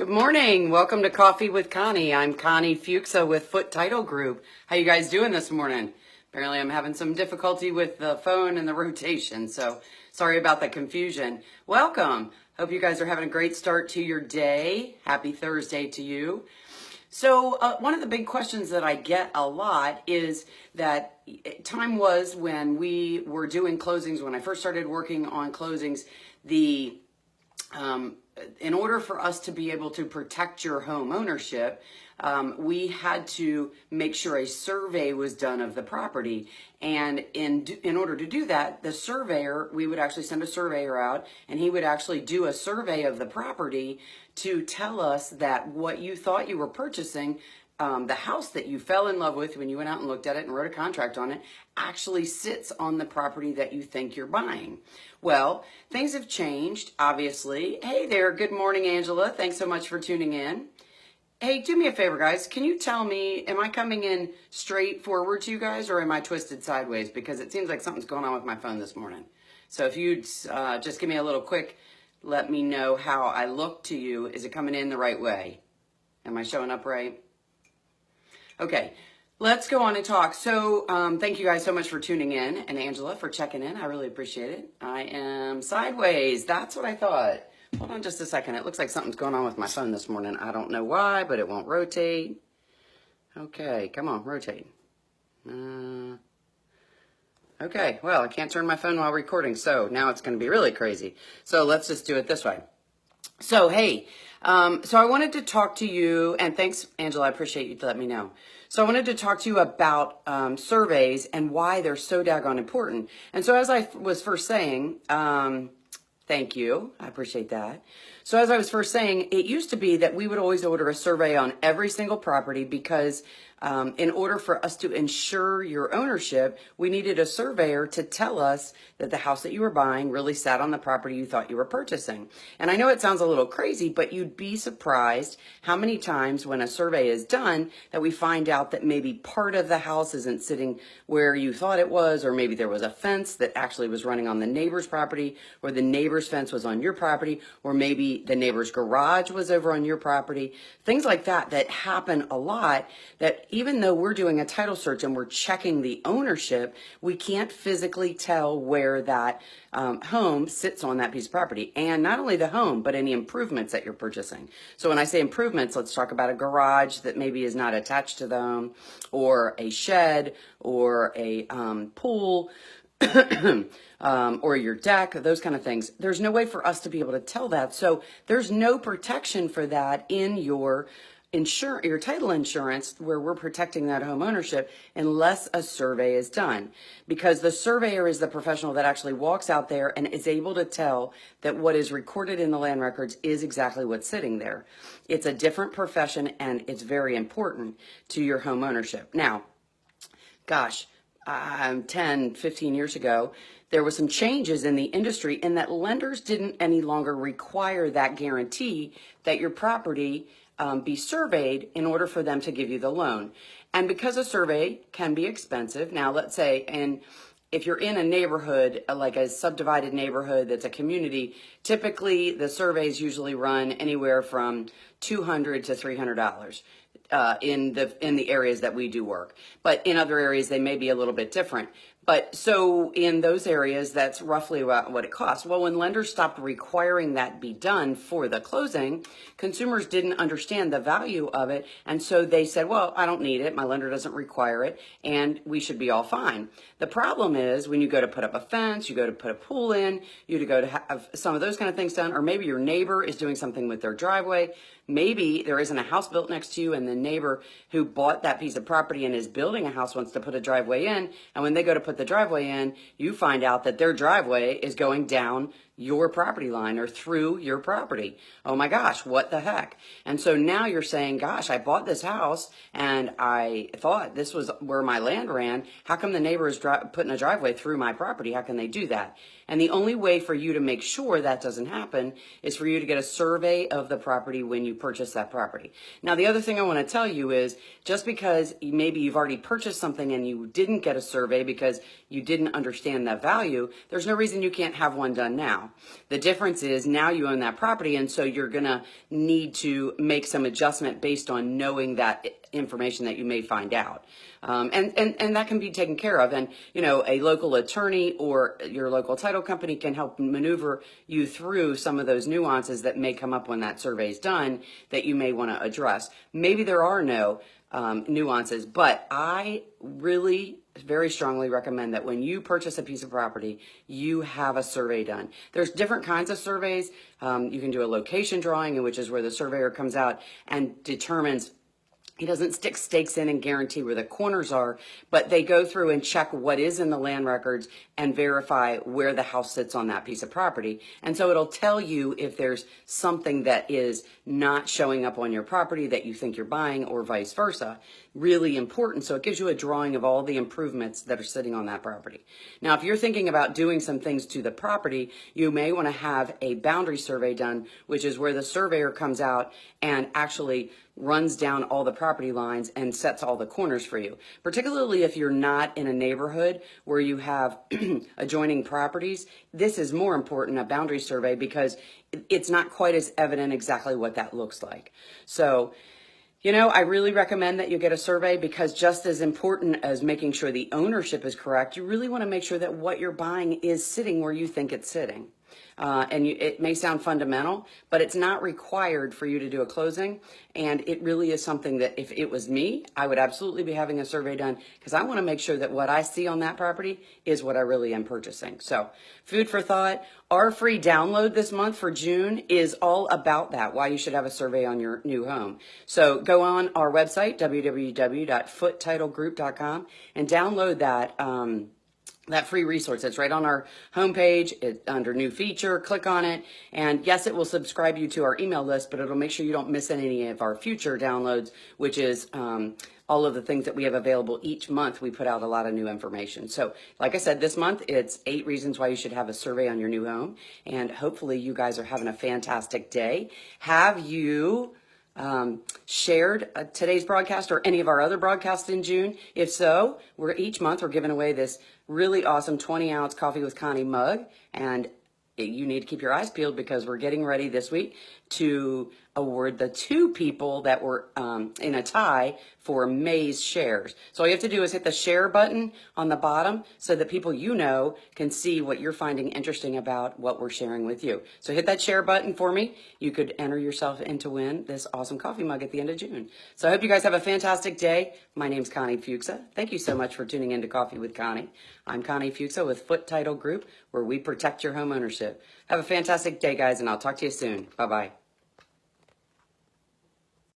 Good morning. Welcome to Coffee with Connie. I'm Connie Fuksa with Foote Title Group. How you guys doing this morning? Apparently I'm having some difficulty with the phone and the rotation, so sorry about the confusion. Welcome. Hope you guys are having a great start to your day. Happy Thursday to you. So one of the big questions that I get a lot is that time was when we were doing closings, when I first started working on closings, in order for us to be able to protect your home ownership, we had to make sure a survey was done of the property. And in order to do that, the surveyor, we would actually send a surveyor out, and he would actually do a survey of the property to tell us that what you thought you were purchasing, the house that you fell in love with when you went out and looked at it and wrote a contract on it, actually sits on the property that you think you're buying. Well, things have changed, obviously. Hey there, good morning, Angela. Thanks so much for tuning in. Hey, do me a favor, guys. Can you tell me, am I coming in straight forward to you guys, or am I twisted sideways? Because it seems like something's going on with my phone this morning. So if you'd just give me a little quick, let me know how I look to you. Is it coming in the right way? Am I showing up right? Okay, let's go on and talk. So thank you guys so much for tuning in, and Angela for checking in. I really appreciate it. I am sideways. That's what I thought. Hold on just a second. It looks like something's going on with my phone this morning. I don't know why, but it won't rotate. Okay, come on, rotate. Okay, well, I can't turn my phone while recording, so now it's going to be really crazy. So let's just do it this way. So, hey, so I wanted to talk to you, and thanks, Angela, I appreciate you to let me know. So I wanted to talk to you about surveys and why they're so daggone important. And so as I was first saying, thank you, I appreciate that. So as I was first saying, it used to be that we would always order a survey on every single property because in order for us to ensure your ownership, we needed a surveyor to tell us that the house that you were buying really sat on the property you thought you were purchasing. And I know it sounds a little crazy, but you'd be surprised how many times when a survey is done that we find out that maybe part of the house isn't sitting where you thought it was, or maybe there was a fence that actually was running on the neighbor's property, or the neighbor's fence was on your property, or maybe the neighbor's garage was over on your property. Things like that happen a lot, that even though we're doing a title search and we're checking the ownership, we can't physically tell where that home sits on that piece of property. And not only the home, but any improvements that you're purchasing. So when I say improvements, let's talk about a garage that maybe is not attached to the home, or a shed, or a pool, or your deck, those kind of things. There's no way for us to be able to tell that. So there's no protection for that in your title insurance, where we're protecting that home ownership, unless a survey is done, because the surveyor is the professional that actually walks out there and is able to tell that what is recorded in the land records is exactly what's sitting there. It's a different profession, and it's very important to your home ownership. Now, gosh, 10, 15 years ago, there was some changes in the industry in that lenders didn't any longer require that guarantee that your property be surveyed in order for them to give you the loan. And because a survey can be expensive, now let's say, and if you're in a neighborhood, like a subdivided neighborhood that's a community, typically the surveys usually run anywhere from $200 to $300 in the areas that we do work. But in other areas, they may be a little bit different. But so in those areas, that's roughly about what it costs. Well, when lenders stopped requiring that be done for the closing, consumers didn't understand the value of it. And so they said, well, I don't need it. My lender doesn't require it, and we should be all fine. The problem is when you go to put up a fence, you go to put a pool in, you go to have some of those kind of things done, or maybe your neighbor is doing something with their driveway. Maybe there isn't a house built next to you, and the neighbor who bought that piece of property and is building a house wants to put a driveway in. And when they go to put the driveway in, you find out that their driveway is going down your property line or through your property. Oh my gosh, what the heck? And so now you're saying, gosh, I bought this house and I thought this was where my land ran. How come the neighbor is putting a driveway through my property? How can they do that? And the only way for you to make sure that doesn't happen is for you to get a survey of the property when you purchase that property. Now, the other thing I want to tell you is, just because maybe you've already purchased something and you didn't get a survey because you didn't understand that value, there's no reason you can't have one done now. now. The difference is now you own that property, and so you're going to need to make some adjustment based on knowing that information that you may find out. And that can be taken care of. And, you know, a local attorney or your local title company can help maneuver you through some of those nuances that may come up when that survey is done that you may want to address. Maybe there are no nuances, but I really very strongly recommend that when you purchase a piece of property, you have a survey done. There's different kinds of surveys. You can do a location drawing, which is where the surveyor comes out and determines. He doesn't stick stakes in and guarantee where the corners are, but they go through and check what is in the land records and verify where the house sits on that piece of property. And so it'll tell you if there's something that is not showing up on your property that you think you're buying or vice versa. Really important. So it gives you a drawing of all the improvements that are sitting on that property. Now, if you're thinking about doing some things to the property, you may want to have a boundary survey done, which is where the surveyor comes out and actually runs down all the property lines and sets all the corners for you. Particularly if you're not in a neighborhood where you have adjoining properties, this is more important, a boundary survey, because it's not quite as evident exactly what that looks like. So, you know, I really recommend that you get a survey, because just as important as making sure the ownership is correct, you really want to make sure that what you're buying is sitting where you think it's sitting. It may sound fundamental, but it's not required for you to do a closing. And it really is something that if it was me, I would absolutely be having a survey done, because I want to make sure that what I see on that property is what I really am purchasing. So food for thought. Our free download this month for June is all about that, why you should have a survey on your new home. So go on our website, www.footetitlegroup.com, and download that free resource. It's right on our homepage. It's under new feature. Click on it. And yes, it will subscribe you to our email list, but it'll make sure you don't miss any of our future downloads, which is all of the things that we have available each month. We put out a lot of new information. So like I said, this month, it's 8 reasons why you should have a survey on your new home. And hopefully you guys are having a fantastic day. Have you shared today's broadcast or any of our other broadcasts in June? If so, each month we're giving away this really awesome 20-ounce Coffee with Connie mug, and you need to keep your eyes peeled, because we're getting ready this week to award the 2 people that were in a tie for May's shares. So all you have to do is hit the share button on the bottom so that people you know can see what you're finding interesting about what we're sharing with you. So hit that share button for me. You could enter yourself in to win this awesome coffee mug at the end of June. So I hope you guys have a fantastic day. My name's Connie Fuksa. Thank you so much for tuning in to Coffee with Connie. I'm Connie Fuksa with Foote Title Group, where we protect your home ownership. Have a fantastic day, guys, and I'll talk to you soon. Bye-bye.